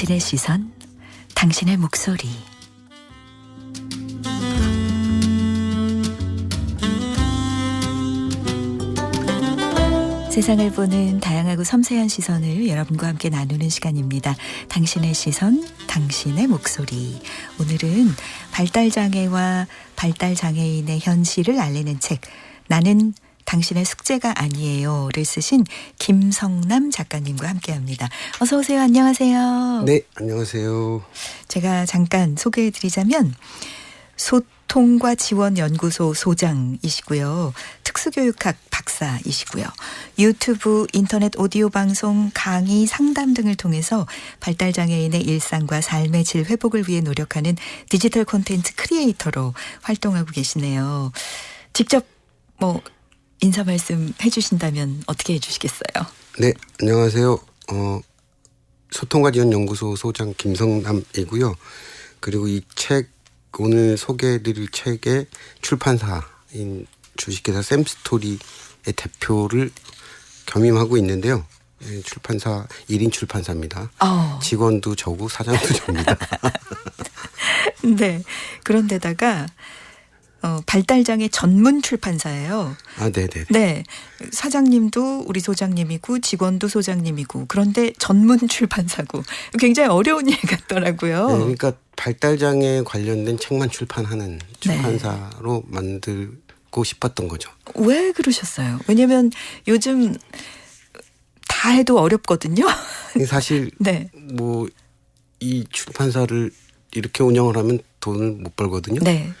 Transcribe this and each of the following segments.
당신의 시선, 당신의 목소리. 세상을 보는 다양하고 섬세한 시선을 여러분과 함께 나누는 시간입니다. 당신의 시선, 당신의 목소리. 오늘은 발달장애와 발달장애인의 현실을 알리는 책, 나는 당신의 숙제가 아니에요를 쓰신 김성남 작가님과 함께합니다. 어서 오세요. 안녕하세요. 네, 안녕하세요. 제가 잠깐 소개해드리자면 소통과 지원연구소 소장이시고요. 특수교육학 박사이시고요. 유튜브, 인터넷 오디오 방송, 강의, 상담 등을 통해서 발달장애인의 일상과 삶의 질 회복을 위해 노력하는 디지털 콘텐츠 크리에이터로 활동하고 계시네요. 직접 인사 말씀 해주신다면 어떻게 해주시겠어요? 네, 안녕하세요. 소통과 지원연구소 소장 김성남이고요. 그리고 이 책, 오늘 소개해드릴 책의 출판사인 주식회사 샘스토리의 대표를 겸임하고 있는데요. 출판사 1인 출판사입니다. 직원도 저고 사장도 저입니다. 네. 그런데다가 발달장애 전문 출판사예요. 아, 네네. 네. 사장님도 우리 소장님이고 직원도 소장님이고 그런데 전문 출판사고 굉장히 어려운 일 같더라고요. 네, 그러니까 발달장애 관련된 책만 출판하는 출판사로 만들고 싶었던 거죠. 왜 그러셨어요? 왜냐면 요즘 다 해도 어렵거든요. 사실 네. 이 출판사를 이렇게 운영을 하면 돈을 못 벌거든요. 네.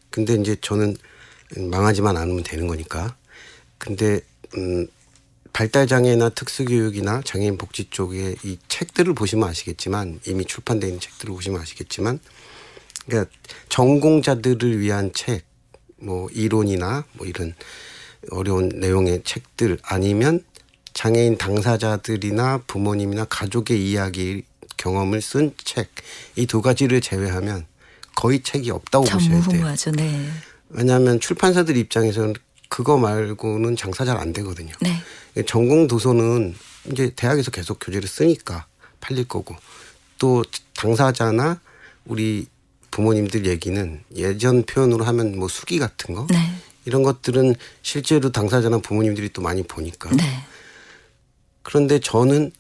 근데 이제 저는 망하지만 않으면 되는 거니까. 근데 발달장애나 특수교육이나 장애인 복지 쪽에 이 책들을 보시면 아시겠지만, 이미 출판되어 있는 책들을 보시면 아시겠지만, 그러니까 전공자들을 위한 책, 이론이나 이런 어려운 내용의 책들, 아니면 장애인 당사자들이나 부모님이나 가족의 이야기 경험을 쓴 책, 이 두 가지를 제외하면 거의 책이 없다고 보셔야 돼요. 전무후무하죠. 네. 왜냐하면 출판사들 입장에서는 그거 말고는 장사 잘 안 되거든요. 네. 전공 도서는 이제 대학에서 계속 교재를 쓰니까 팔릴 거고, 또 당사자나 우리 부모님들 얘기는 예전 표현으로 하면 수기 같은 거, 네. 이런 것들은 실제로 당사자나 부모님들이 또 많이 보니까. 네. 그런데 저는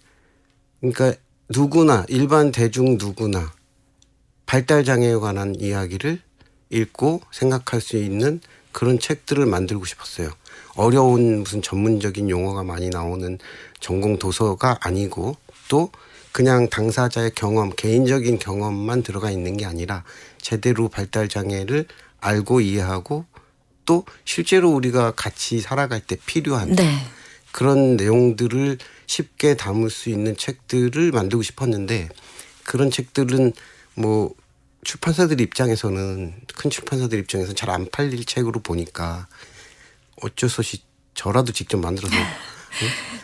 그러니까 누구나, 일반 대중 누구나 발달장애에 관한 이야기를 읽고 생각할 수 있는 그런 책들을 만들고 싶었어요. 어려운 무슨 전문적인 용어가 많이 나오는 전공 도서가 아니고, 또 그냥 당사자의 경험, 개인적인 경험만 들어가 있는 게 아니라 제대로 발달장애를 알고 이해하고 또 실제로 우리가 같이 살아갈 때 필요한 그런 내용들을 쉽게 담을 수 있는 책들을 만들고 싶었는데, 그런 책들은 출판사들 입장에서는, 큰 출판사들 입장에서는 잘 안 팔릴 책으로 보니까 어쩔 수 없이 저라도 직접 만들어서.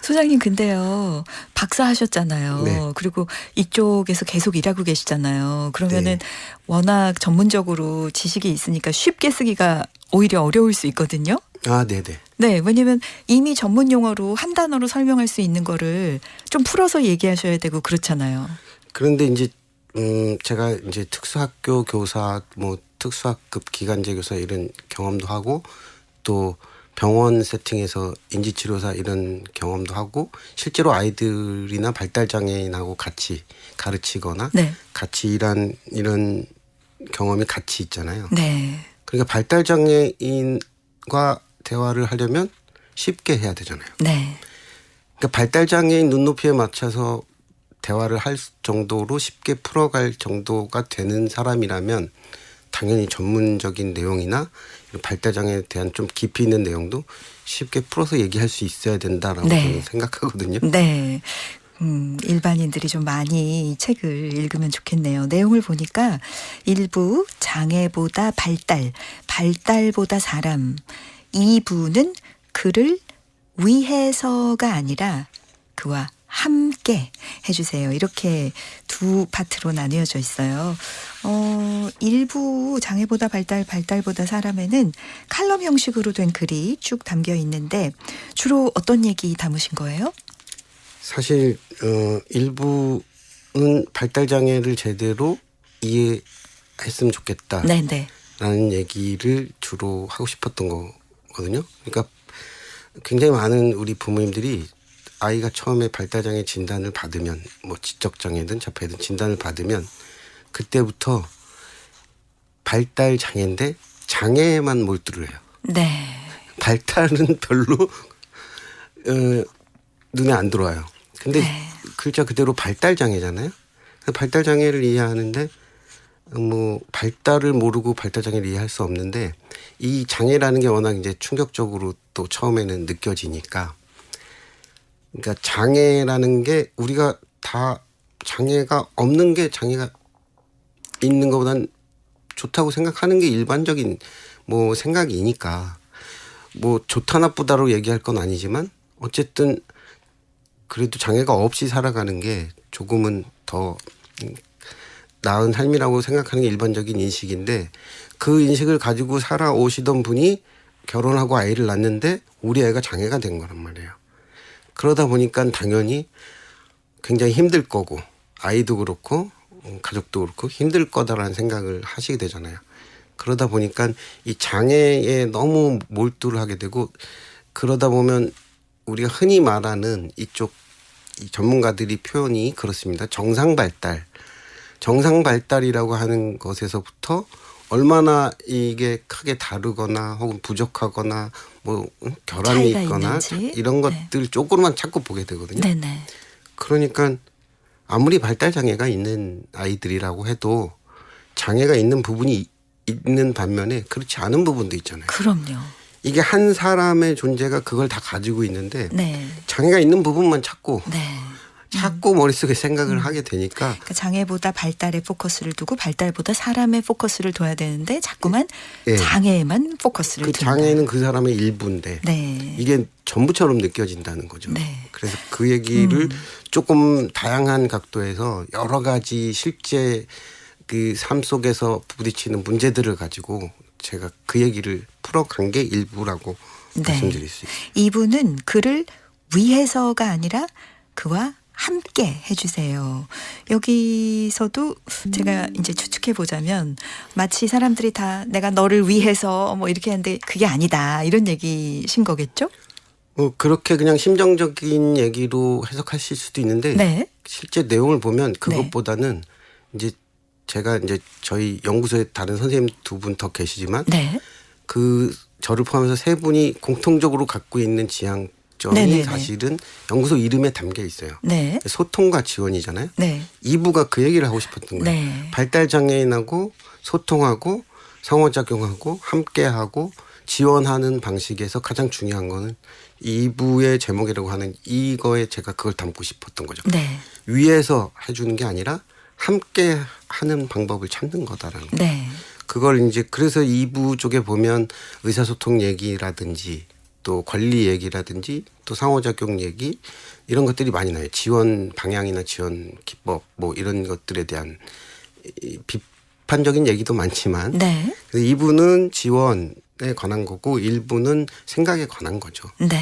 소장님 근데요, 박사 하셨잖아요. 네. 그리고 이쪽에서 계속 일하고 계시잖아요. 그러면은 네. 워낙 전문적으로 지식이 있으니까 쉽게 쓰기가 오히려 어려울 수 있거든요. 아, 네네. 네, 왜냐면 이미 전문 용어로 한 단어로 설명할 수 있는 거를 좀 풀어서 얘기하셔야 되고 그렇잖아요. 그런데 이제 제가 이제 특수학교 교사, 특수학급 기간제 교사 이런 경험도 하고, 또 병원 세팅에서 인지치료사 이런 경험도 하고, 실제로 아이들이나 발달장애인하고 같이 가르치거나 같이 일한 이런 경험이 같이 있잖아요. 네. 그러니까 발달장애인과 대화를 하려면 쉽게 해야 되잖아요. 네. 그러니까 발달장애인 눈높이에 맞춰서 대화를 할 정도로 쉽게 풀어갈 정도가 되는 사람이라면 당연히 전문적인 내용이나 이런 발달장애에 대한 좀 깊이 있는 내용도 쉽게 풀어서 얘기할 수 있어야 된다라고 저는 생각하거든요. 네. 일반인들이 좀 많이 이 책을 읽으면 좋겠네요. 내용을 보니까 1부 장애보다 발달, 발달보다 사람, 2부는 그를 위해서가 아니라 그와 함께 해주세요. 이렇게 두 파트로 나뉘어져 있어요. 일부 장애보다 발달, 발달보다 사람에는 칼럼 형식으로 된 글이 쭉 담겨 있는데 주로 어떤 얘기 담으신 거예요? 사실 일부는 발달 장애를 제대로 이해했으면 좋겠다. 네네. 라는 얘기를 주로 하고 싶었던 거거든요. 그러니까 굉장히 많은 우리 부모님들이 아이가 처음에 발달장애 진단을 받으면 뭐 지적장애든 자폐든 진단을 받으면 그때부터 발달장애인데 장애에만 몰두를 해요. 네. 발달은 별로 눈에 안 들어와요. 근데 네. 글자 그대로 발달장애잖아요. 발달장애를 이해하는데 뭐 발달을 모르고 발달장애를 이해할 수 없는데 이 장애라는 게 워낙 이제 충격적으로 또 처음에는 느껴지니까 그러니까 장애라는 게 우리가 다 장애가 없는 게 장애가 있는 것보단 좋다고 생각하는 게 일반적인 뭐 생각이니까 뭐 좋다 나쁘다로 얘기할 건 아니지만 어쨌든 그래도 장애가 없이 살아가는 게 조금은 더 나은 삶이라고 생각하는 게 일반적인 인식인데 그 인식을 가지고 살아오시던 분이 결혼하고 아이를 낳는데 우리 애가 장애가 된 거란 말이에요. 그러다 보니까 당연히 굉장히 힘들 거고 아이도 그렇고 가족도 그렇고 힘들 거다라는 생각을 하시게 되잖아요. 그러다 보니까 이 장애에 너무 몰두를 하게 되고 그러다 보면 우리가 흔히 말하는 이쪽 이 전문가들이 표현이 그렇습니다. 정상 발달이라고 하는 것에서부터 얼마나 이게 크게 다르거나 혹은 부족하거나 뭐 결함이 있거나 이런 것들 쪽으로만 자꾸 보게 되거든요. 네네. 그러니까 아무리 발달 장애가 있는 아이들이라고 해도 장애가 있는 부분이 있는 반면에 그렇지 않은 부분도 있잖아요. 그럼요. 이게 한 사람의 존재가 그걸 다 가지고 있는데 네. 장애가 있는 부분만 자꾸 네. 머릿속에 생각을 하게 되니까 그러니까 장애보다 발달에 포커스를 두고 발달보다 사람의 포커스를 둬야 되는데 자꾸만 예. 장애에만 포커스를 그 둔다. 장애는 그 사람의 일부인데 네. 이게 전부처럼 느껴진다는 거죠. 네. 그래서 그 얘기를 조금 다양한 각도에서 여러 가지 실제 그 삶 속에서 부딪히는 문제들을 가지고 제가 그 얘기를 풀어간 게 일부라고 말씀드릴 수 있어요. 이분은 그를 위해서가 아니라 그와 함께 해주세요. 여기서도 제가 이제 추측해 보자면 마치 사람들이 다 내가 너를 위해서 뭐 이렇게 하는데 그게 아니다 이런 얘기신 거겠죠? 그렇게 그냥 심정적인 얘기로 해석하실 수도 있는데 네. 실제 내용을 보면 그것보다는 이제 제가 이제 저희 연구소에 다른 선생님 두 분 더 계시지만 네. 그 저를 포함해서 세 분이 공통적으로 갖고 있는 지향점이 네네네. 사실은 연구소 이름에 담겨 있어요. 네. 소통과 지원이잖아요. 네. 2부가 그 얘기를 하고 싶었던 거예요. 네. 발달장애인하고 소통하고 상호작용하고 함께하고 지원하는 방식에서 가장 중요한 거는 2부의 제목이라고 하는 이거에 제가 그걸 담고 싶었던 거죠. 네. 위에서 해주는 게 아니라 함께 하는 방법을 찾는 거다라는 거. 네. 그걸 이제 그래서 2부 쪽에 보면 의사소통 얘기라든지 또 권리 얘기라든지 또 상호작용 얘기 이런 것들이 많이 나요. 지원 방향이나 지원 기법 뭐 이런 것들에 대한 비판적인 얘기도 많지만 네. 2부는 지원에 관한 거고 1부는 생각에 관한 거죠. 네.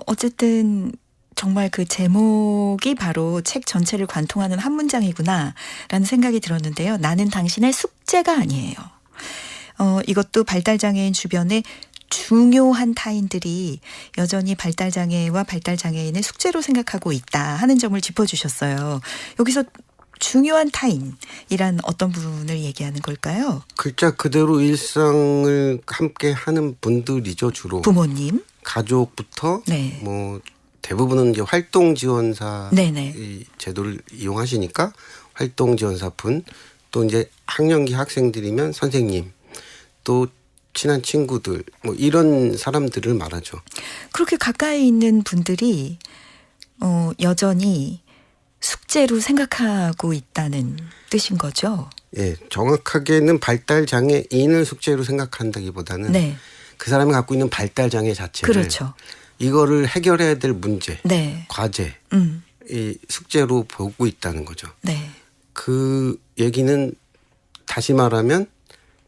어쨌든 정말 그 제목이 바로 책 전체를 관통하는 한 문장이구나라는 생각이 들었는데요. 나는 당신의 숙제가 아니에요. 이것도 발달장애인 주변에 중요한 타인들이 여전히 발달장애와 발달장애인의 숙제로 생각하고 있다 하는 점을 짚어주셨어요. 여기서 중요한 타인이란 어떤 분을 얘기하는 걸까요? 글자 그대로 일상을 함께 하는 분들이죠. 주로. 부모님. 가족부터 네. 뭐 대부분은 이제 활동 지원사 네네. 이 제도를 이용하시니까 활동 지원사분 또 이제 학년기 학생들이면 선생님 또 친한 친구들 뭐 이런 사람들을 말하죠. 그렇게 가까이 있는 분들이 여전히 숙제로 생각하고 있다는 뜻인 거죠. 예, 정확하게는 발달 장애인을 숙제로 생각한다기보다는 네. 그 사람이 갖고 있는 발달 장애 자체를 그렇죠. 이거를 해결해야 될 문제, 네. 과제, 음. 이 숙제로 보고 있다는 거죠. 네. 그 얘기는 다시 말하면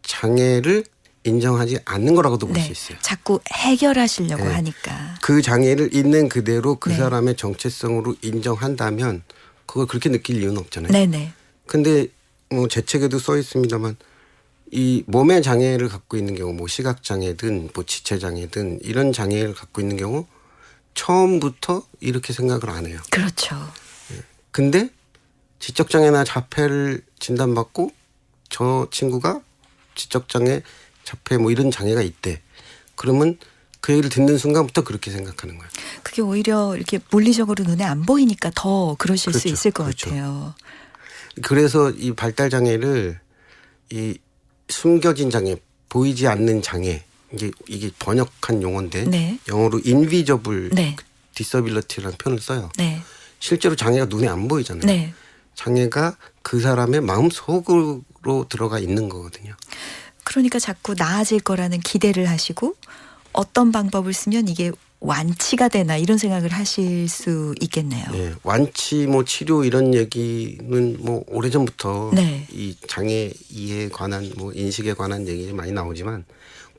장애를 인정하지 않는 거라고도 볼 수 네. 있어요. 자꾸 해결하시려고 네. 하니까. 그 장애를 있는 그대로 그 네. 사람의 정체성으로 인정한다면 그걸 그렇게 느낄 이유는 없잖아요. 네네. 근데 뭐 제 책에도 써 있습니다만 이 몸의 장애를 갖고 있는 경우 뭐 시각 장애든 뭐 지체 장애든 이런 장애를 갖고 있는 경우 처음부터 이렇게 생각을 안 해요. 그렇죠. 근데 지적 장애나 자폐를 진단받고 저 친구가 지적 장애, 자폐 뭐 이런 장애가 있대. 그러면 그 얘기를 듣는 순간부터 그렇게 생각하는 거예요. 그게 오히려 이렇게 물리적으로 눈에 안 보이니까 더 그러실 수 그렇죠. 있을 것 그렇죠. 같아요. 그래서 이 발달 장애를 이 숨겨진 장애, 보이지 않는 장애, 이게 번역한 용어인데 네. 영어로 invisible 네. disability라는 표현을 써요. 네. 실제로 장애가 눈에 안 보이잖아요. 네. 장애가 그 사람의 마음 속으로 들어가 있는 거거든요. 그러니까 자꾸 나아질 거라는 기대를 하시고 어떤 방법을 쓰면 이게 완치가 되나 이런 생각을 하실 수 있겠네요. 네, 완치 뭐 치료 이런 얘기는 뭐 오래전부터 네. 이 장애에 관한 뭐 인식에 관한 얘기 많이 나오지만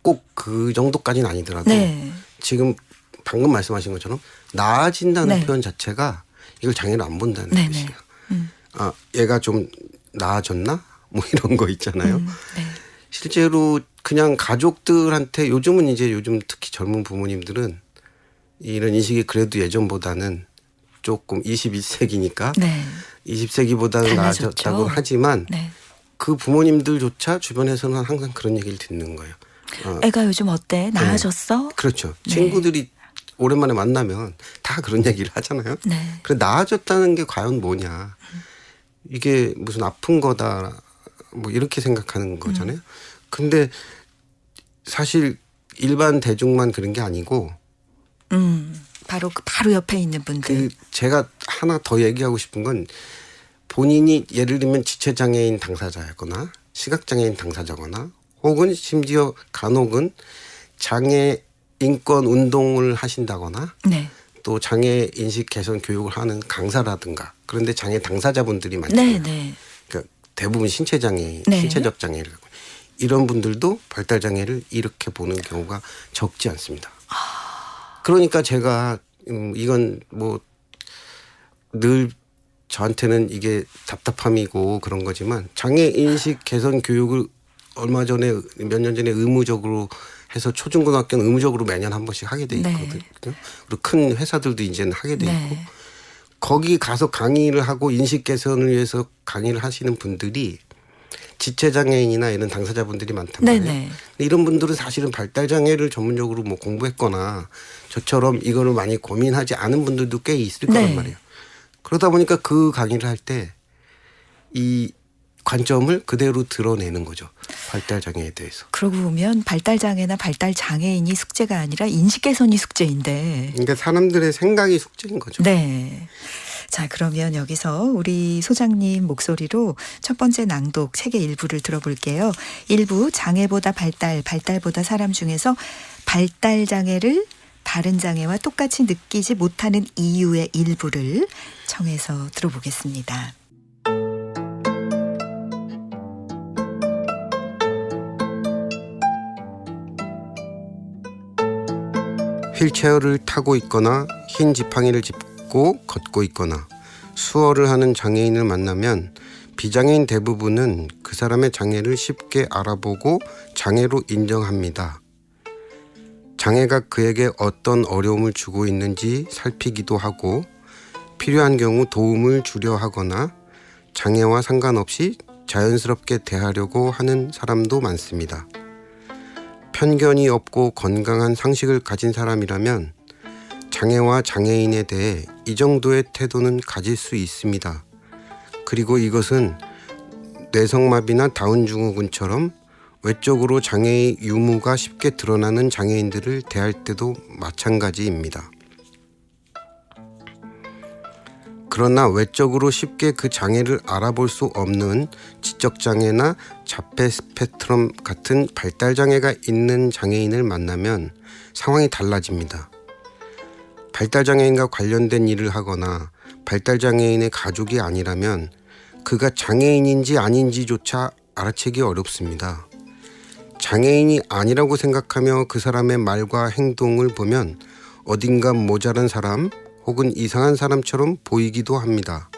꼭 그 정도까지는 아니더라도 네. 지금 방금 말씀하신 것처럼 나아진다는 네. 표현 자체가 이걸 장애를 안 본다는 네네. 뜻이에요. 아, 얘가 좀 나아졌나? 뭐 이런 거 있잖아요. 네. 실제로 그냥 가족들한테 요즘 특히 젊은 부모님들은 이런 인식이 그래도 예전보다는 조금 21세기니까 네. 20세기보다는 달라졌죠. 나아졌다고 하지만 네. 그 부모님들조차 주변에서는 항상 그런 얘기를 듣는 거예요. 애가 요즘 어때? 나아졌어? 그렇죠. 네. 친구들이 오랜만에 만나면 다 그런 얘기를 하잖아요. 네. 그래 나아졌다는 게 과연 뭐냐. 이게 무슨 아픈 거다. 뭐 이렇게 생각하는 거잖아요. 근데 사실 일반 대중만 그런 게 아니고 바로 옆에 있는 분들. 제가 하나 더 얘기하고 싶은 건 본인이 예를 들면 지체장애인 당사자거나 시각장애인 당사자거나 혹은 심지어 간혹은 장애 인권 운동을 하신다거나 네. 또 장애 인식 개선 교육을 하는 강사라든가 그런데 장애 당사자분들이 많잖아요. 네. 네. 그러니까 대부분 신체장애, 네. 신체적 장애를 갖고 이런 분들도 발달 장애를 이렇게 보는 경우가 적지 않습니다. 그러니까 제가 이건 뭐 늘 저한테는 이게 답답함이고 그런 거지만 장애 인식 개선 교육을 얼마 전에 몇 년 전에 의무적으로 해서 초중고등학교는 의무적으로 매년 한 번씩 하게 돼 있거든요. 네. 그리고 큰 회사들도 이제는 하게 돼 있고 네. 거기 가서 강의를 하고 인식 개선을 위해서 강의를 하시는 분들이 지체장애인이나 이런 당사자분들이 많단 말이에요. 네네. 이런 분들은 사실은 발달장애를 전문적으로 뭐 공부했거나 저처럼 이거를 많이 고민하지 않은 분들도 꽤 있을 거란 네. 말이에요. 그러다 보니까 그 강의를 할 때 이 관점을 그대로 드러내는 거죠. 발달장애에 대해서. 그러고 보면 발달장애나 발달장애인이 숙제가 아니라 인식 개선이 숙제인데. 그러니까 사람들의 생각이 숙제인 거죠. 네. 자, 그러면 여기서 우리 소장님 목소리로 첫 번째 낭독 책의 일부를 들어볼게요. 일부 장애보다 발달, 발달보다 사람 중에서 발달 장애를 다른 장애와 똑같이 느끼지 못하는 이유의 일부를 청해서 들어보겠습니다. 휠체어를 타고 있거나 흰 지팡이를 짚고 걷고 있거나 수어를 하는 장애인을 만나면 비장애인 대부분은 그 사람의 장애를 쉽게 알아보고 장애로 인정합니다. 장애가 그에게 어떤 어려움을 주고 있는지 살피기도 하고 필요한 경우 도움을 주려 하거나 장애와 상관없이 자연스럽게 대하려고 하는 사람도 많습니다. 편견이 없고 건강한 상식을 가진 사람이라면 장애와 장애인에 대해 이 정도의 태도는 가질 수 있습니다. 그리고 이것은 뇌성마비나 다운증후군처럼 외적으로 장애의 유무가 쉽게 드러나는 장애인들을 대할 때도 마찬가지입니다. 그러나 외적으로 쉽게 그 장애를 알아볼 수 없는 지적장애나 자폐 스펙트럼 같은 발달장애가 있는 장애인을 만나면 상황이 달라집니다. 발달장애인과 관련된 일을 하거나 발달장애인의 가족이 아니라면 그가 장애인인지 아닌지조차 알아채기 어렵습니다. 장애인이 아니라고 생각하며 그 사람의 말과 행동을 보면 어딘가 모자란 사람 혹은 이상한 사람처럼 보이기도 합니다.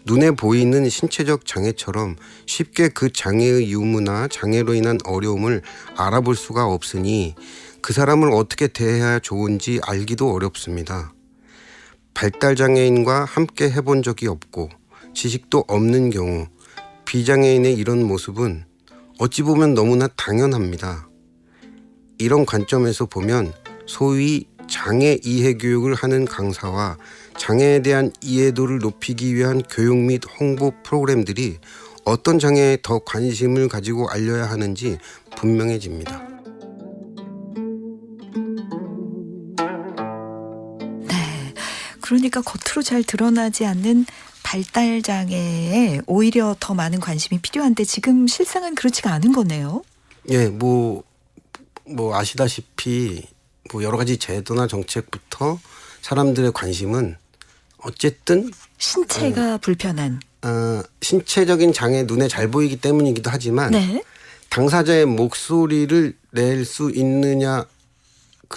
눈에 보이는 신체적 장애처럼 쉽게 그 장애의 유무나 장애로 인한 어려움을 알아볼 수가 없으니 그 사람을 어떻게 대해야 좋은지 알기도 어렵습니다. 발달장애인과 함께 해본 적이 없고 지식도 없는 경우 비장애인의 이런 모습은 어찌 보면 너무나 당연합니다. 이런 관점에서 보면 소위 장애 이해 교육을 하는 강사와 장애에 대한 이해도를 높이기 위한 교육 및 홍보 프로그램들이 어떤 장애에 더 관심을 가지고 알려야 하는지 분명해집니다. 네. 그러니까 겉으로 잘 드러나지 않는 발달 장애에 오히려 더 많은 관심이 필요한데 지금 실상은 그렇지가 않은 거네요. 예, 뭐 아시다시피 뭐 여러 가지 제도나 정책부터 사람들의 관심은 어쨌든 신체가 불편한. 신체적인 장애 눈에 잘 보이기 때문이기도 하지만 네. 당사자의 목소리를 낼 수 있느냐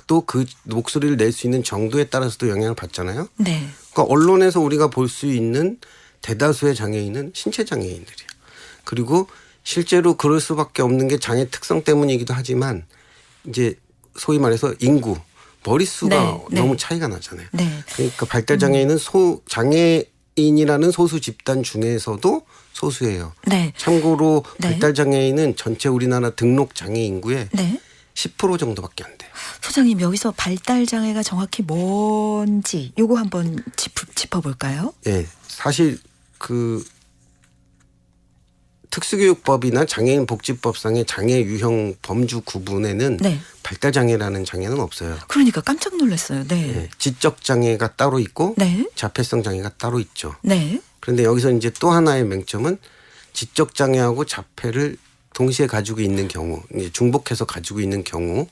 또 그 목소리를 낼 수 있는 정도에 따라서도 영향을 받잖아요. 네. 그러니까 언론에서 우리가 볼 수 있는 대다수의 장애인은 신체 장애인들이에요. 그리고 실제로 그럴 수밖에 없는 게 장애 특성 때문이기도 하지만 이제 소위 말해서 인구, 머릿수가 네, 너무 네. 차이가 나잖아요. 네. 그러니까 발달 장애인은 장애인이라는 소수 집단 중에서도 소수예요. 네. 참고로 네. 발달 장애인은 전체 우리나라 등록 장애 인구의 네. 10% 정도밖에 안 돼요. 소장님 여기서 발달 장애가 정확히 뭔지 요거 한번 짚어볼까요? 예, 사실 그 특수교육법이나 장애인 복지법상의 장애 유형 범주 구분에는 네. 발달 장애라는 장애는 없어요. 그러니까 깜짝 놀랐어요. 네. 예, 지적 장애가 따로 있고 네. 자폐성 장애가 따로 있죠. 네. 그런데 여기서 이제 또 하나의 맹점은 지적 장애하고 자폐를 동시에 가지고 있는 경우, 이제 중복해서 가지고 있는 경우,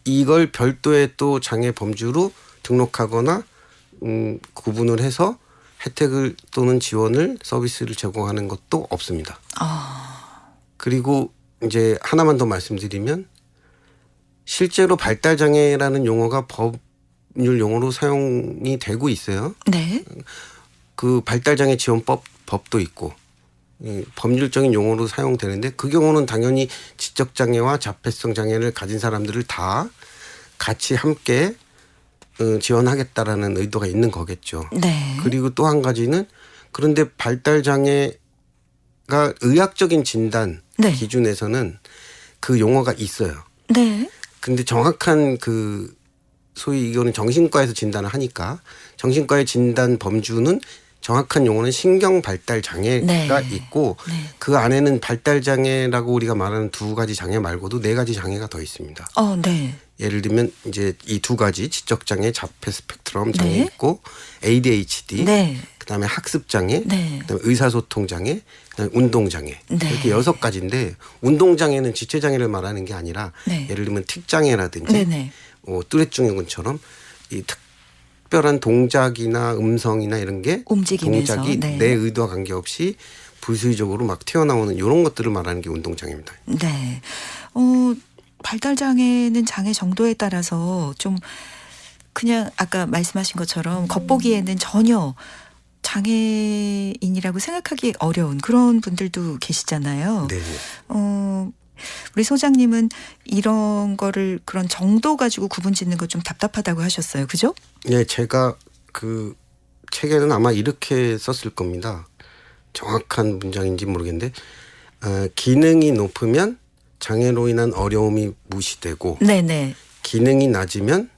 이걸 별도의 또 장애 범주로 등록하거나 구분을 해서 혜택을 또는 지원을 서비스를 제공하는 것도 없습니다. 그리고 이제 하나만 더 말씀드리면 실제로 발달 장애라는 용어가 법률 용어로 사용이 되고 있어요. 네. 그 발달 장애 지원법도 있고 법률적인 용어로 사용되는데 그 경우는 당연히 지적 장애와 자폐성 장애를 가진 사람들을 다 같이 함께 지원하겠다라는 의도가 있는 거겠죠. 네. 그리고 또 한 가지는 그런데 발달 장애가 의학적인 진단 네. 기준에서는 그 용어가 있어요. 네. 근데 정확한 그 소위 이거는 정신과에서 진단을 하니까 정신과의 진단 범주는 정확한 용어는 신경 발달 장애가 네. 있고 네. 그 안에는 발달 장애라고 우리가 말하는 두 가지 장애 말고도 네 가지 장애가 더 있습니다. 네. 예를 들면 이제 이 두 가지 지적 장애, 자폐 스펙트럼 장애 네. 있고 ADHD, 네. 그다음에 학습 장애, 네. 그다음에 의사소통 장애, 그다음에 운동 장애 네. 이렇게 6가지인데 운동 장애는 지체 장애를 말하는 게 아니라 네. 예를 들면 틱 장애라든지 네네. 뚜렛 증후군처럼 이 특별한 동작이나 음성이나 이런 게 움직이면서, 동작이 네. 내 의도와 관계없이 불수의적으로 막 튀어나오는 이런 것들을 말하는 게 운동 장애입니다. 네. 발달 장애는 장애 정도에 따라서 좀 그냥 아까 말씀하신 것처럼 겉보기에는 전혀 장애인이라고 생각하기 어려운 그런 분들도 계시잖아요. 네. 우리 소장님은 이런 거를 그런 정도 가지고 구분 짓는 거 좀 답답하다고 하셨어요. 그죠? 네, 제가 그 책에는 아마 이렇게 썼을 겁니다. 정확한 문장인지 모르겠는데 기능이 높으면 장애로 인한 어려움이 무시되고 네네. 기능이 낮으면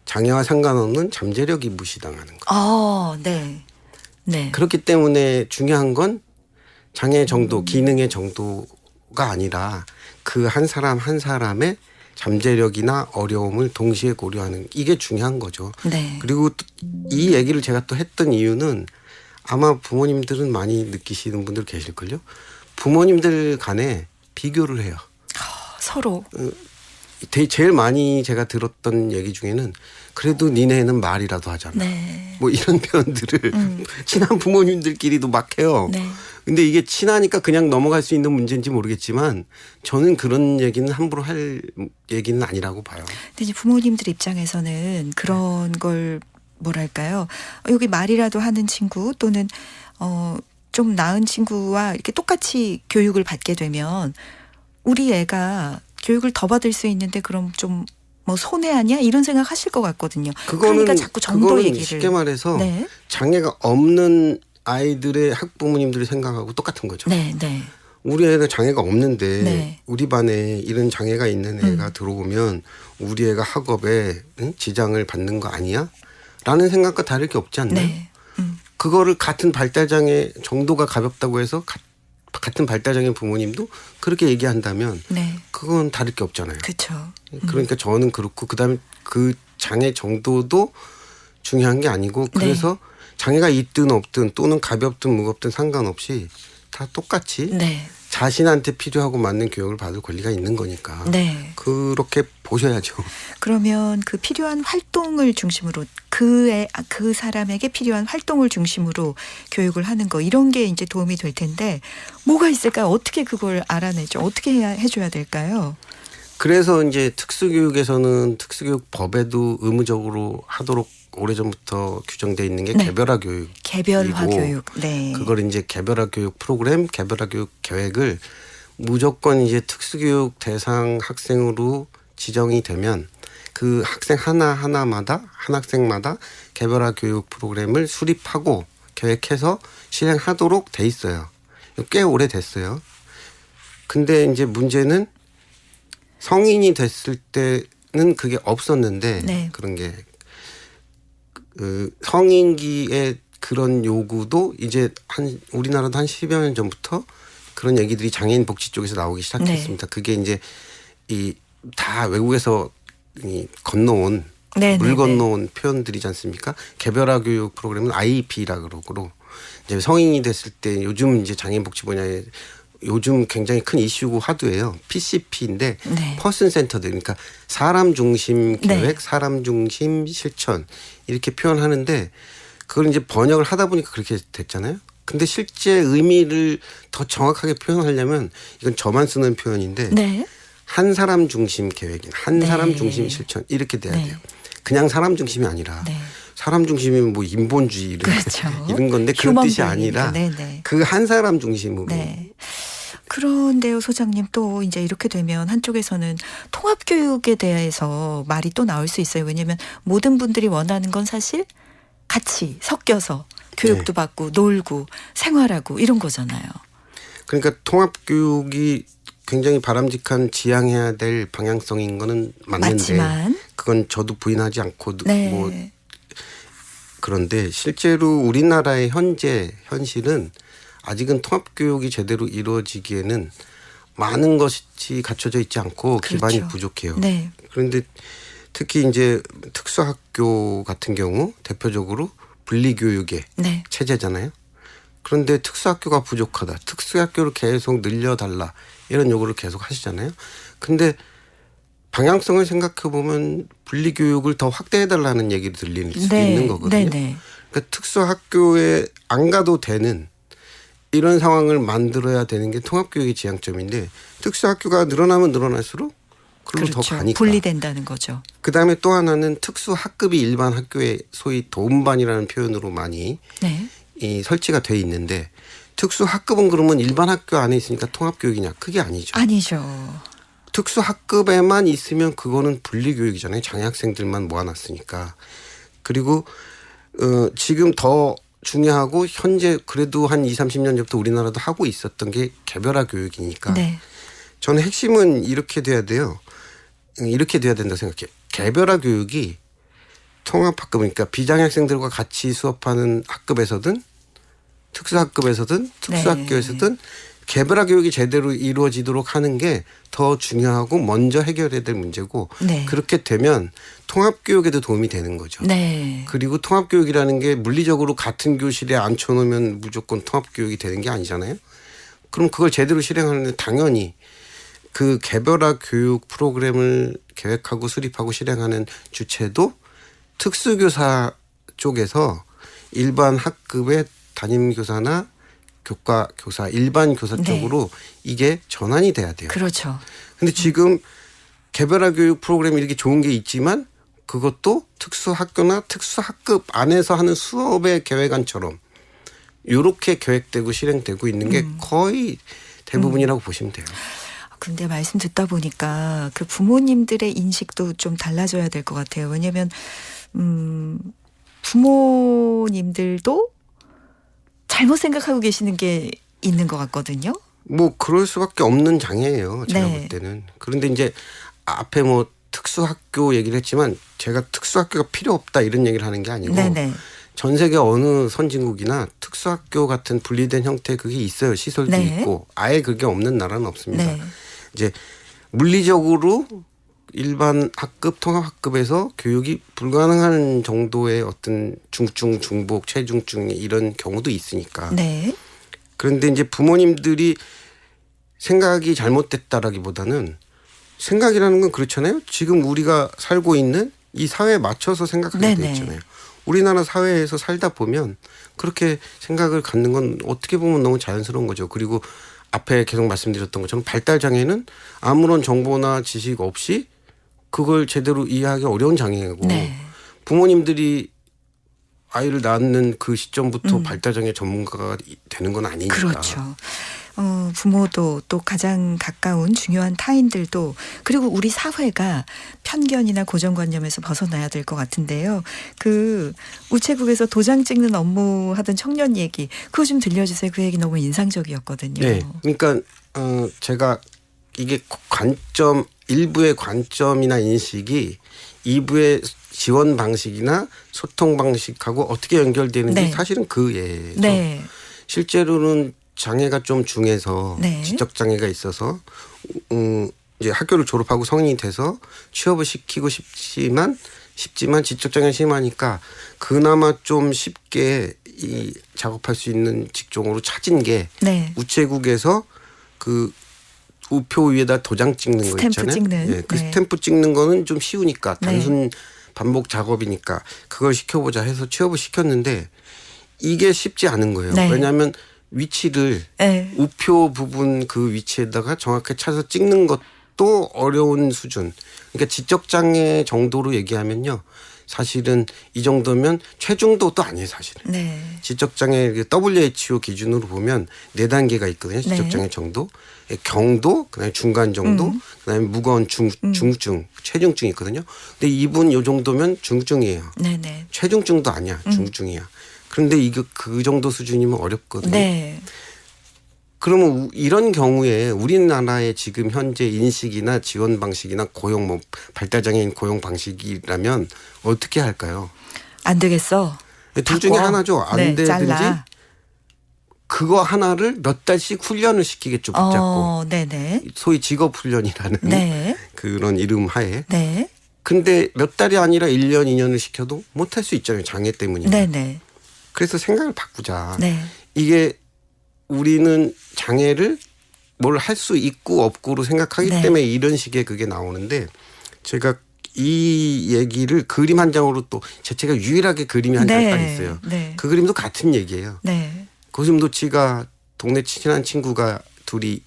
장애와 상관없는 잠재력이 무시당하는 거. 네. 네. 그렇기 때문에 중요한 건 장애 정도, 기능의 정도가 아니라 그 한 사람 한 사람의 잠재력이나 어려움을 동시에 고려하는 이게 중요한 거죠. 네. 그리고 이 얘기를 제가 또 했던 이유는 아마 부모님들은 많이 느끼시는 분들 계실걸요. 부모님들 간에 비교를 해요. 서로. 제일 많이 제가 들었던 얘기 중에는 그래도 니네 애는 말이라도 하잖아. 네. 뭐 이런 표현들을 친한 부모님들끼리도 막 해요. 네. 근데 이게 친하니까 그냥 넘어갈 수 있는 문제인지 모르겠지만 저는 그런 얘기는 함부로 할 얘기는 아니라고 봐요. 근데 이제 부모님들 입장에서는 그런 걸 뭐랄까요? 여기 말이라도 하는 친구 또는 좀 나은 친구와 이렇게 똑같이 교육을 받게 되면 우리 애가 교육을 더 받을 수 있는데 그럼 좀 뭐 손해하냐 이런 생각 하실 것 같거든요. 그러니까 자꾸 정도 그거는 얘기를. 쉽게 말해서 네. 장애가 없는 아이들의 학부모님들이 생각하고 똑같은 거죠. 네, 네. 우리 애가 장애가 없는데 네. 우리 반에 이런 장애가 있는 애가 들어오면 우리 애가 학업에 지장을 받는 거 아니야? 라는 생각과 다를 게 없지 않나요? 네. 그거를 같은 발달장애 정도가 가볍다고 해서 같은 발달장애 부모님도 그렇게 얘기한다면 네. 그건 다를 게 없잖아요. 그렇죠. 그러니까 저는 그렇고 그다음에 그 장애 정도도 중요한 게 아니고 그래서 장애가 있든 없든 또는 가볍든 무겁든 상관없이 다 똑같이 네. 자신한테 필요하고 맞는 교육을 받을 권리가 있는 거니까 네. 그렇게 보셔야죠. 그러면 그 필요한 활동을 중심으로 그 사람에게 필요한 활동을 중심으로 교육을 하는 거 이런 게 이제 도움이 될 텐데 뭐가 있을까요? 어떻게 그걸 알아내죠? 어떻게 해줘야 될까요? 그래서 이제 특수교육에서는 특수교육법에도 의무적으로 하도록 오래전부터 규정돼 있는 게 네. 개별화 교육. 개별화 교육. 네. 그걸 이제 개별화 교육 프로그램, 개별화 교육 계획을 무조건 이제 특수교육 대상 학생으로 지정이 되면 그 학생 하나하나마다 한 학생마다 개별화 교육 프로그램을 수립하고 계획해서 실행하도록 돼 있어요. 꽤 오래됐어요. 근데 이제 문제는 성인이 됐을 때는 그게 없었는데 네. 그런 게 성인기의 그런 요구도 이제 우리나라도 한 10여 년 전부터 그런 얘기들이 장애인 복지 쪽에서 나오기 시작했습니다. 그게 이제 다 외국에서 건너온 물 건너온 표현들이지 않습니까? 개별화 교육 프로그램은 IEP라 그러고 이제 성인이 됐을 때 요즘 이제 장애인 복지 분야에 요즘 굉장히 큰 이슈고 화두예요. PCP인데 퍼슨 센터드 그러니까 사람 중심 계획, 사람 중심 실천 이렇게 표현하는데 그걸 이제 번역을 하다 보니까 그렇게 됐잖아요. 근데 실제 의미를 더 정확하게 표현하려면 이건 저만 쓰는 표현인데 한 사람 중심 계획인 한 사람 중심 실천 이렇게 돼야 돼요. 그냥 사람 중심이 아니라 사람 중심이면 뭐 인본주의 이런 건데 그런 뜻이 아니라 그 한 사람 중심으로. 그런데요, 소장님 또 이제 이렇게 되면 한쪽에서는 통합교육에 대해서 말이 또 나올 수 있어요. 왜냐하면 모든 분들이 원하는 건 사실 같이 섞여서 교육도 받고 놀고 생활하고 이런 거잖아요. 그러니까 통합교육이 굉장히 바람직한 지향해야 될 방향성인 거는 맞는데 맞지만 그건 저도 부인하지 않고 뭐 그런데 실제로 우리나라의 현실은 아직은 통합교육이 제대로 이루어지기에는 많은 것이 갖춰져 있지 않고 기반이 부족해요. 그런데 특히 이제 특수학교 같은 경우 대표적으로 분리교육의 체제잖아요. 그런데 특수학교가 부족하다. 특수학교를 계속 늘려달라. 이런 요구를 계속 하시잖아요. 근데 방향성을 생각해 보면 분리교육을 더 확대해달라는 얘기를 들릴 수도 있는 거거든요. 그러니까 특수학교에 안 가도 되는 이런 상황을 만들어야 되는 게 통합교육의 지향점인데 특수학교가 늘어나면 늘어날수록 그걸로 더 가니까. 분리된다는 거죠. 그다음에 또 하나는 특수학급이 일반 학교에 소위 도움반이라는 표현으로 많이 설치가 돼 있는데 특수학급은 그러면 일반 학교 안에 있으니까 통합교육이냐? 그게 아니죠. 아니죠. 특수학급에만 있으면 그거는 분리교육이잖아요. 장애학생들만 모아놨으니까. 그리고 지금 더 중요하고 현재 그래도 한 20, 30년 전부터 우리나라도 하고 있었던 게 개별화 교육이니까 저는 핵심은 이렇게 돼야 돼요. 이렇게 돼야 된다고 생각해요. 개별화 교육이 통합학급 그러니까 비장애학생들과 같이 수업하는 학급에서든 특수학급에서든 특수학교에서든 개별화 교육이 제대로 이루어지도록 하는 게 더 중요하고 먼저 해결해야 될 문제고 그렇게 되면 통합교육에도 도움이 되는 거죠. 그리고 통합교육이라는 게 물리적으로 같은 교실에 앉혀놓으면 무조건 통합교육이 되는 게 아니잖아요. 그럼 그걸 제대로 실행하는데 당연히 그 개별화 교육 프로그램을 계획하고 수립하고 실행하는 주체도 특수교사 쪽에서 일반 학급의 담임교사나 교과-교사, 일반 교사 쪽으로 이게 전환이 돼야 돼요. 그렇죠. 근데 지금 개별화 교육 프로그램이 이렇게 좋은 게 있지만 그것도 특수학교나 특수학급 안에서 하는 수업의 계획안처럼 요렇게 계획되고 실행되고 있는 게 거의 대부분이라고 보시면 돼요. 근데 말씀 듣다 보니까 그 부모님들의 인식도 좀 달라져야 될 것 같아요. 왜냐하면 부모님들도 잘못 생각하고 계시는 게 있는 것 같거든요. 뭐 그럴 수밖에 없는 장애예요. 제가 네. 볼 때는. 그런데 이제 앞에 뭐 특수학교 얘기를 했지만 제가 특수학교가 필요 없다 이런 얘기를 하는 게 아니고 네네. 전 세계 어느 선진국이나 특수학교 같은 분리된 형태 그게 있어요. 시설도 네. 있고 아예 그게 없는 나라는 없습니다. 네. 이제 물리적으로 일반 학급 통합학급에서 교육이 불가능한 정도의 어떤 중증 중복 최중증 이런 경우도 있으니까. 네. 그런데 이제 부모님들이 생각이 잘못됐다라기보다는 생각이라는 건 그렇잖아요. 지금 우리가 살고 있는 이 사회에 맞춰서 생각하게 돼 네네. 있잖아요. 우리나라 사회에서 살다 보면 그렇게 생각을 갖는 건 어떻게 보면 너무 자연스러운 거죠. 그리고 앞에 계속 말씀드렸던 것처럼 발달 장애는 아무런 정보나 지식 없이 그걸 제대로 이해하기 어려운 장애고 네. 부모님들이 아이를 낳는 그 시점부터 발달 장애 전문가가 되는 건 아니니까. 그렇죠. 부모도 또 가장 가까운 중요한 타인들도 그리고 우리 사회가 편견이나 고정관념에서 벗어나야 될 것 같은데요. 그 우체국에서 도장 찍는 업무 하던 청년 얘기 그거 좀 들려주세요. 그 얘기 너무 인상적이었거든요. 네. 그러니까 제가 이게 관점 일부의 관점이나 인식이 2부의 지원 방식이나 소통 방식하고 어떻게 연결되는지 네. 사실은 그 예죠. 네. 실제로는 장애가 좀 중해서 네. 지적 장애가 있어서 이제 학교를 졸업하고 성인이 돼서 취업을 시키고 싶지만 지적 장애가 심하니까 그나마 좀 쉽게 이 작업할 수 있는 직종으로 찾은 게 네. 우체국에서 그 우표 위에다 도장 찍는 거 스탬프 있잖아요. 찍는. 예, 그 네. 스탬프 찍는 거는 좀 쉬우니까 네. 단순 반복 작업이니까 그걸 시켜보자 해서 취업을 시켰는데 이게 쉽지 않은 거예요. 네. 왜냐하면 위치를 네. 우표 부분 그 위치에다가 정확하게 찾아서 찍는 것도 어려운 수준. 그러니까 지적장애 정도로 얘기하면요. 사실은 이 정도면 최중도도 아니에요 사실은. 네. 지적장애 WHO 기준으로 보면 4단계가 있거든요. 지적장애 정도. 경도, 그다음에 중간 정도, 그다음에 무거운 중증, 최중증이 있거든요. 근데 이분 요 정도면 중증이에요. 네네. 최중증도 아니야. 중증이야. 그런데 이거 그 정도 수준이면 어렵거든요. 네. 그러면 이런 경우에 우리나라의 지금 현재 인식이나 지원 방식이나 고용 뭐 발달장애인 고용 방식이라면 어떻게 할까요? 안 되겠어. 둘 중에 바꿔. 하나죠. 안 네, 되든지 잘라. 그거 하나를 몇 달씩 훈련을 시키겠죠. 붙잡고. 네네. 소위 직업훈련이라는 네. 그런 이름 하에. 네. 근데 몇 달이 아니라 1년, 2년을 시켜도 못할 수 있잖아요. 장애 때문이면. 네네. 그래서 생각을 바꾸자. 네. 이게 우리는 장애를 뭘 할 수 있고 없고로 생각하기 네. 때문에 이런 식의 그게 나오는데 제가 이 얘기를 그림 한 장으로 또 제 책에 유일하게 그림이 한 장 딱 네. 있어요. 네. 그 그림도 같은 얘기예요. 네. 고슴도치가 동네 친한 친구가 둘이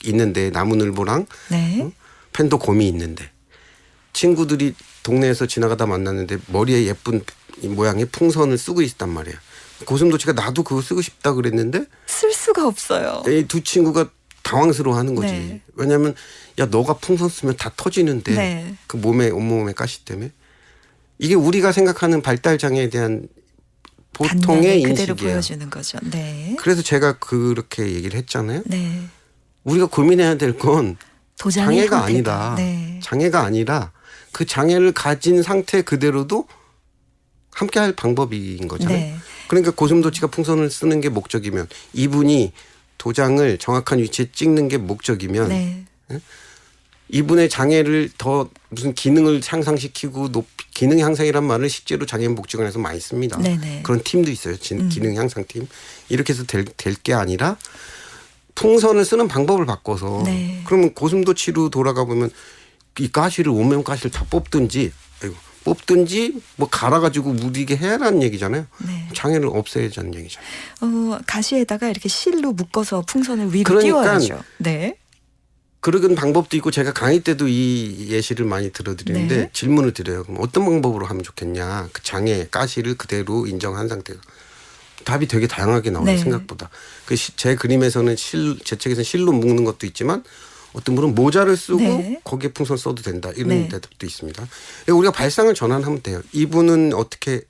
있는데 나무늘보랑 네. 팬도 곰이 있는데 친구들이 동네에서 지나가다 만났는데 머리에 예쁜 모양의 풍선을 쓰고 있단 말이에요. 고슴도치가 나도 그거 쓰고 싶다 그랬는데 쓸 수가 없어요. 이 두 친구가 당황스러워하는 거지. 네. 왜냐하면 야 너가 풍선 쓰면 다 터지는데 네. 그 온몸에 가시 때문에 이게 우리가 생각하는 발달 장애에 대한 보통의 단면을 그대로 인식이에요. 보여주는 거죠. 네. 그래서 제가 그렇게 얘기를 했잖아요. 네. 우리가 고민해야 될 건 도장의 장애가 형태다. 아니다. 네. 장애가 아니라 그 장애를 가진 상태 그대로도 함께할 방법인 거잖아요. 네. 그러니까 고슴도치가 풍선을 쓰는 게 목적이면 이분이 도장을 정확한 위치에 찍는 게 목적이면 네. 이분의 장애를 더 무슨 기능을 향상시키고 기능 향상이란 말을 실제로 장애인복지관에서 많이 씁니다. 네네. 그런 팀도 있어요. 기능 향상팀. 이렇게 해서 될 게 아니라 풍선을 쓰는 방법을 바꿔서 네. 그러면 고슴도치로 돌아가 보면 이 가시를 온몸 가시를 다 뽑든지 뭐 갈아가지고 무디게 해라는 얘기잖아요. 네. 장애를 없애자는 얘기잖아요. 가시에다가 이렇게 실로 묶어서 풍선을 위로 그러니까 띄워야죠. 네. 그런 방법도 있고 제가 강의 때도 이 예시를 많이 들어드리는데 네. 질문을 드려요. 그럼 어떤 방법으로 하면 좋겠냐. 그 장애 가시를 그대로 인정한 상태가. 답이 되게 다양하게 나와요. 네. 생각보다. 제 그림에서는 제 책에서는 실로 묶는 것도 있지만 어떤 분은 모자를 쓰고 네. 거기에 풍선 써도 된다. 이런 네. 대답도 있습니다. 우리가 발상을 전환하면 돼요. 이분은 어떻게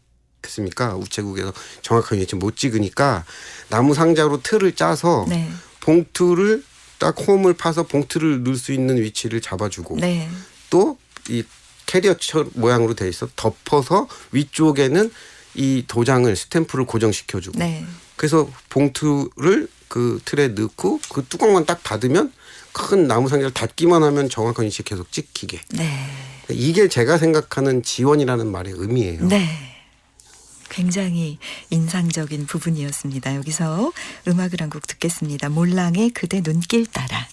했습니까? 우체국에서 정확하게 위치 못 찍으니까 나무 상자로 틀을 짜서 네. 봉투를 딱 홈을 파서 봉투를 넣을 수 있는 위치를 잡아주고 네. 또 이 캐리어 모양으로 돼 있어 덮어서 위쪽에는 이 도장을 스탬프를 고정시켜주고 네. 그래서 봉투를 그 틀에 넣고 그 뚜껑만 딱 닫으면 큰 나무 상자를 닫기만 하면 정확한 위치에 계속 찍히게. 네. 이게 제가 생각하는 지원이라는 말의 의미예요. 네. 굉장히 인상적인 부분이었습니다. 여기서 음악을 한 곡 듣겠습니다. 몰랑의 그대 눈길 따라.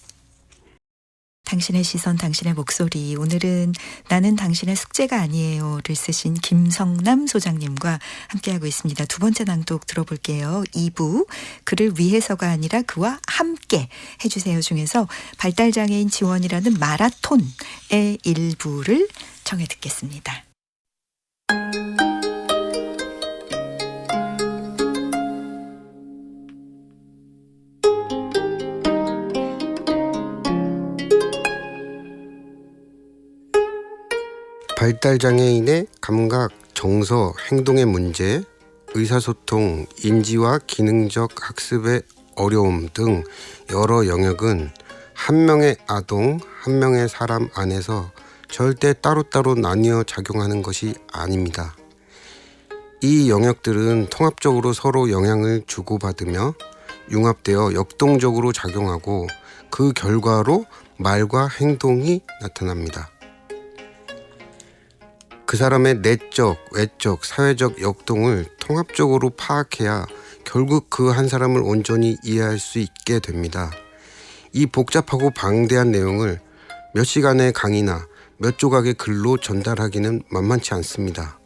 당신의 시선, 당신의 목소리. 오늘은 나는 당신의 숙제가 아니에요를 쓰신 김성남 소장님과 함께하고 있습니다. 두 번째 낭독 들어볼게요. 2부 그를 위해서가 아니라 그와 함께 해주세요 중에서 발달장애인 지원이라는 마라톤의 일부를 청해 듣겠습니다. 발달장애인의 감각, 정서, 행동의 문제, 의사소통, 인지와 기능적 학습의 어려움 등 여러 영역은 한 명의 아동, 한 명의 사람 안에서 절대 따로따로 나뉘어 작용하는 것이 아닙니다. 이 영역들은 통합적으로 서로 영향을 주고받으며 융합되어 역동적으로 작용하고 그 결과로 말과 행동이 나타납니다. 그 사람의 내적, 외적, 사회적 역동을 통합적으로 파악해야 결국 그 한 사람을 온전히 이해할 수 있게 됩니다. 이 복잡하고 방대한 내용을 몇 시간의 강의나 몇 조각의 글로 전달하기는 만만치 않습니다.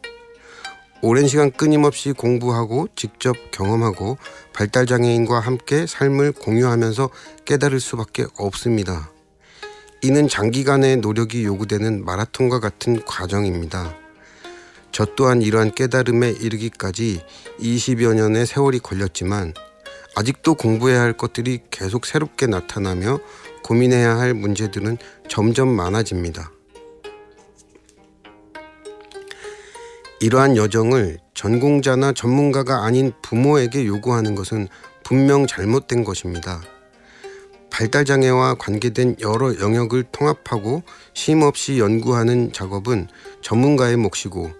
오랜 시간 끊임없이 공부하고 직접 경험하고 발달장애인과 함께 삶을 공유하면서 깨달을 수밖에 없습니다. 이는 장기간의 노력이 요구되는 마라톤과 같은 과정입니다. 저 또한 이러한 깨달음에 이르기까지 20여 년의 세월이 걸렸지만 아직도 공부해야 할 것들이 계속 새롭게 나타나며 고민해야 할 문제들은 점점 많아집니다. 이러한 여정을 전공자나 전문가가 아닌 부모에게 요구하는 것은 분명 잘못된 것입니다. 발달장애와 관계된 여러 영역을 통합하고 쉼없이 연구하는 작업은 전문가의 몫이고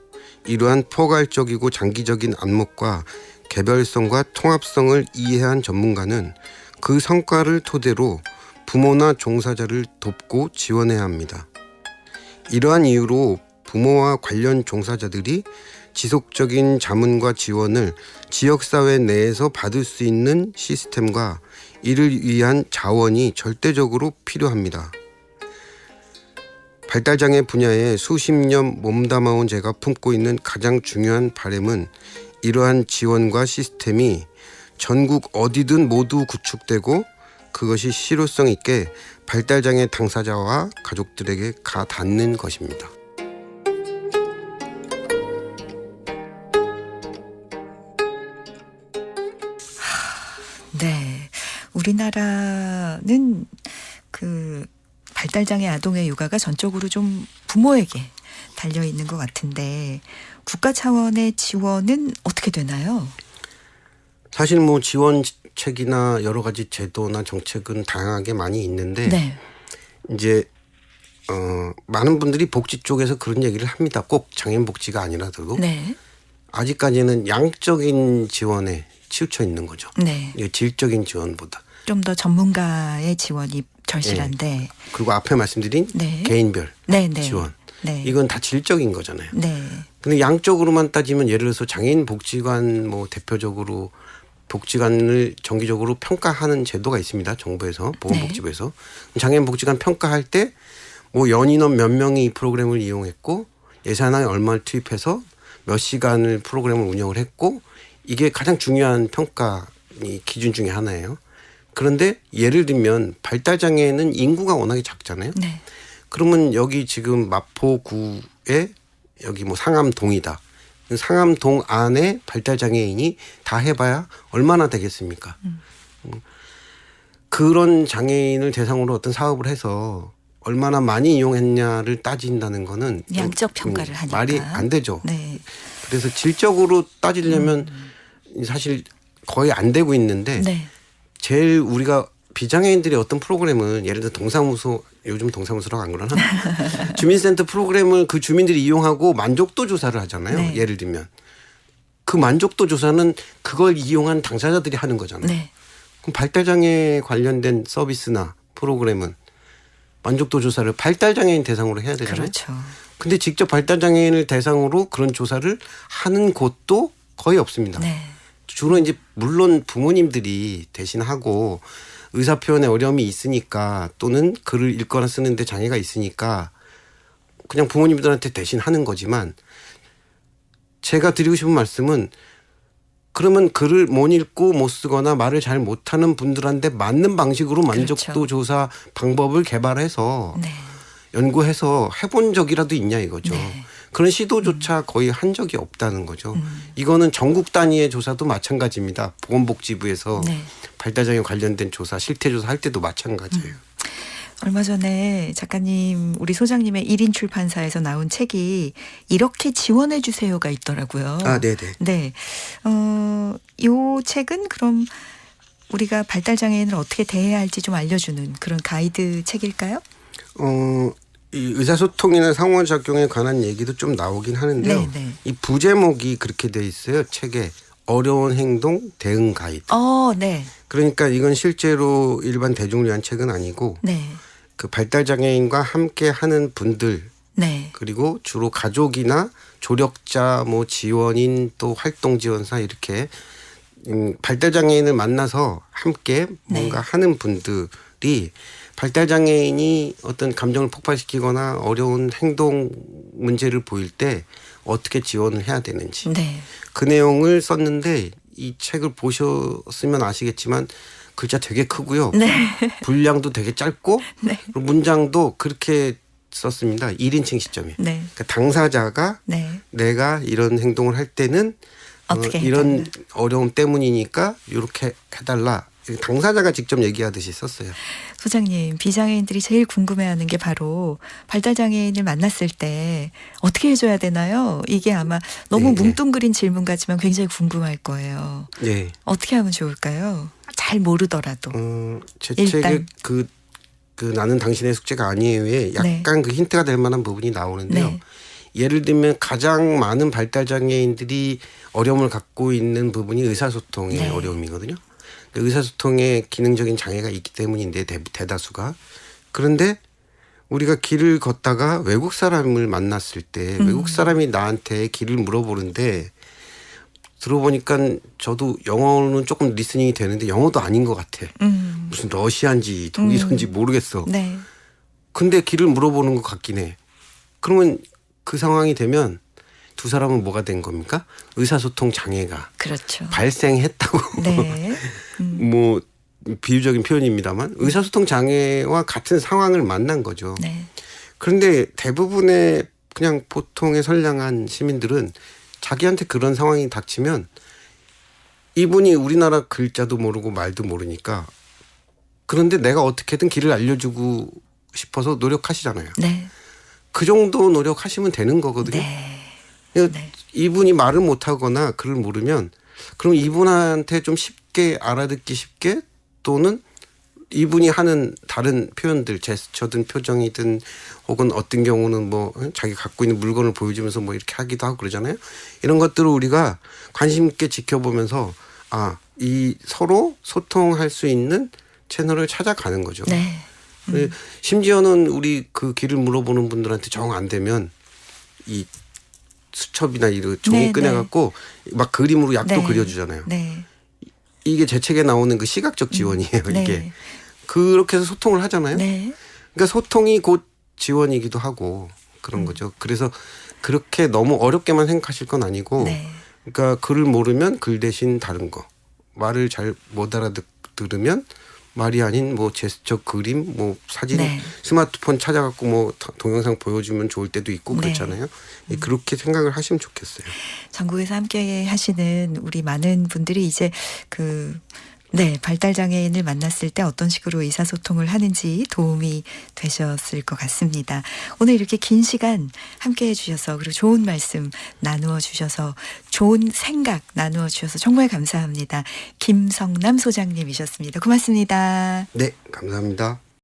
이러한 포괄적이고 장기적인 안목과 개별성과 통합성을 이해한 전문가는 그 성과를 토대로 부모나 종사자를 돕고 지원해야 합니다. 이러한 이유로 부모와 관련 종사자들이 지속적인 자문과 지원을 지역사회 내에서 받을 수 있는 시스템과 이를 위한 자원이 절대적으로 필요합니다. 발달장애 분야에 수십 년 몸담아온 제가 품고 있는 가장 중요한 바람은 이러한 지원과 시스템이 전국 어디든 모두 구축되고 그것이 실효성 있게 발달장애 당사자와 가족들에게 가 닿는 것입니다. 네. 우리나라는 그 발달장애 아동의 육아가 전적으로 좀 부모에게 달려 있는 것 같은데 국가 차원의 지원은 어떻게 되나요? 사실 뭐 지원책이나 여러 가지 제도나 정책은 다양하게 많이 있는데 네. 이제 많은 분들이 복지 쪽에서 그런 얘기를 합니다. 꼭 장애인 복지가 아니라도 네. 아직까지는 양적인 지원에 치우쳐 있는 거죠. 네. 질적인 지원보다. 좀 더 전문가의 지원이 절실한데. 그리고 앞에 말씀드린 네. 개인별 네, 네. 지원. 네. 이건 다 질적인 거잖아요. 네. 근데 양적으로만 따지면 예를 들어서 장애인 복지관 뭐 대표적으로 복지관을 정기적으로 평가하는 제도가 있습니다. 정부에서 보건복지부에서. 장애인 복지관 평가할 때 뭐 연인원 몇 명이 이 프로그램을 이용했고 예산에 얼마를 투입해서 몇 시간을 프로그램을 운영을 했고 이게 가장 중요한 평가 기준 중에 하나예요. 그런데 예를 들면 발달장애는 인구가 워낙에 작잖아요. 네. 그러면 여기 지금 마포구에 여기 뭐 상암동이다. 상암동 안에 발달장애인이 다 해봐야 얼마나 되겠습니까? 그런 장애인을 대상으로 어떤 사업을 해서 얼마나 많이 이용했냐를 따진다는 거는 양적 평가를 하니까. 말이 안 되죠. 네. 그래서 질적으로 따지려면 사실 거의 안 되고 있는데 네. 제일 우리가 비장애인들이 어떤 프로그램을 예를 들어 동사무소 요즘 동사무소라고 안 그러나 주민센터 프로그램을 그 주민들이 이용하고 만족도 조사를 하잖아요. 네. 예를 들면 그 만족도 조사는 그걸 이용한 당사자들이 하는 거잖아요. 네. 그럼 발달장애 관련된 서비스나 프로그램은 만족도 조사를 발달장애인 대상으로 해야 되잖아요. 그렇죠. 근데 직접 발달장애인을 대상으로 그런 조사를 하는 곳도 거의 없습니다. 네. 주로 이제 물론 부모님들이 대신하고 의사표현에 어려움이 있으니까 또는 글을 읽거나 쓰는데 장애가 있으니까 그냥 부모님들한테 대신 하는 거지만 제가 드리고 싶은 말씀은 그러면 글을 못 읽고 못 쓰거나 말을 잘 못하는 분들한테 맞는 방식으로 만족도 그렇죠. 조사 방법을 개발해서 네. 연구해서 해본 적이라도 있냐 이거죠. 네. 그런 시도조차 거의 한 적이 없다는 거죠. 이거는 전국 단위의 조사도 마찬가지입니다. 보건복지부에서 네. 발달장애 관련된 조사, 실태조사 할 때도 마찬가지예요. 얼마 전에 작가님 우리 소장님의 1인 출판사에서 나온 책이 이렇게 지원해 주세요가 있더라고요. 아, 네네. 네. 요 책은 그럼 우리가 발달장애인을 어떻게 대해야 할지 좀 알려주는 그런 가이드 책일까요? 이 의사소통이나 상호작용에 관한 얘기도 좀 나오긴 하는데요. 네네. 이 부제목이 그렇게 돼 있어요. 책에 어려운 행동 대응 가이드. 네. 그러니까 이건 실제로 일반 대중을 위한 책은 아니고 네. 그 발달장애인과 함께 하는 분들 네. 그리고 주로 가족이나 조력자, 뭐 지원인 또 활동 지원사 이렇게 발달장애인을 만나서 함께 뭔가 하는 분들이 발달장애인이 어떤 감정을 폭발시키거나 어려운 행동 문제를 보일 때 어떻게 지원을 해야 되는지 네. 그 내용을 썼는데 이 책을 보셨으면 아시겠지만 글자 되게 크고요. 네. 분량도 되게 짧고 네. 그리고 문장도 그렇게 썼습니다. 1인칭 시점에. 네. 그러니까 당사자가 네. 내가 이런 행동을 할 때는 어떻게 이런 해달라. 어려움 때문이니까 이렇게 해달라. 당사자가 직접 얘기하듯이 썼어요. 소장님, 비장애인들이 제일 궁금해하는 게 바로 발달장애인을 만났을 때 어떻게 해줘야 되나요? 이게 아마 너무 네. 뭉뚱그린 질문 같지만 굉장히 궁금할 거예요. 네. 어떻게 하면 좋을까요? 잘 모르더라도. 제 일단. 책에 그 나는 당신의 숙제가 아니에요에 약간 그 힌트가 될 만한 부분이 나오는데요. 네. 예를 들면 가장 많은 발달장애인들이 어려움을 갖고 있는 부분이 의사소통의 네. 어려움이거든요. 의사소통에 기능적인 장애가 있기 때문인데 대다수가. 그런데 우리가 길을 걷다가 외국 사람을 만났을 때 외국 사람이 나한테 길을 물어보는데 들어보니까 저도 영어는 조금 리스닝이 되는데 영어도 아닌 것 같아. 무슨 러시아인지 독일어인지 모르겠어. 네. 근데 길을 물어보는 것 같긴 해. 그러면 그 상황이 되면 두 사람은 뭐가 된 겁니까? 의사소통 장애가 그렇죠. 발생했다고. 네. 뭐 비유적인 표현입니다만 의사소통 장애와 같은 상황을 만난 거죠. 네. 그런데 대부분의 그냥 보통의 선량한 시민들은 자기한테 그런 상황이 닥치면 이분이 우리나라 글자도 모르고 말도 모르니까 그런데 내가 어떻게든 길을 알려주고 싶어서 노력하시잖아요. 네. 그 정도 노력하시면 되는 거거든요. 네. 네. 이분이 말을 못하거나 글을 모르면 그럼 이분한테 좀 쉽게 알아듣기 쉽게 또는 이분이 하는 다른 표현들 제스처든 표정이든 혹은 어떤 경우는 뭐 자기 갖고 있는 물건을 보여주면서 뭐 이렇게 하기도 하고 그러잖아요. 이런 것들을 우리가 관심 있게 지켜보면서 이 서로 소통할 수 있는 채널을 찾아가는 거죠. 네. 심지어는 우리 그 길을 물어보는 분들한테 정 안 되면 이 수첩이나 이런 종이 네, 꺼내갖고 막 그림으로 약도 네. 그려주잖아요. 네. 이게 제 책에 나오는 그 시각적 지원이에요. 네. 이게 그렇게 해서 소통을 하잖아요. 네. 그러니까 소통이 곧 지원이기도 하고 그런 거죠. 그래서 그렇게 너무 어렵게만 생각하실 건 아니고 네. 그러니까 글을 모르면 글 대신 다른 거 말을 잘 못 알아들으면 말이 아닌 뭐 제스처, 그림, 뭐 사진, 네. 스마트폰 찾아갖고 뭐 동영상 보여주면 좋을 때도 있고 네. 그렇잖아요. 그렇게 생각을 하시면 좋겠어요. 전국에서 함께 하시는 우리 많은 분들이 이제 발달 장애인을 만났을 때 어떤 식으로 의사소통을 하는지 도움이 되셨을 것 같습니다. 오늘 이렇게 긴 시간 함께 해주셔서 그리고 좋은 말씀 나누어 주셔서 좋은 생각 나누어 주셔서 정말 감사합니다. 김성남 소장님이셨습니다. 고맙습니다. 네, 감사합니다.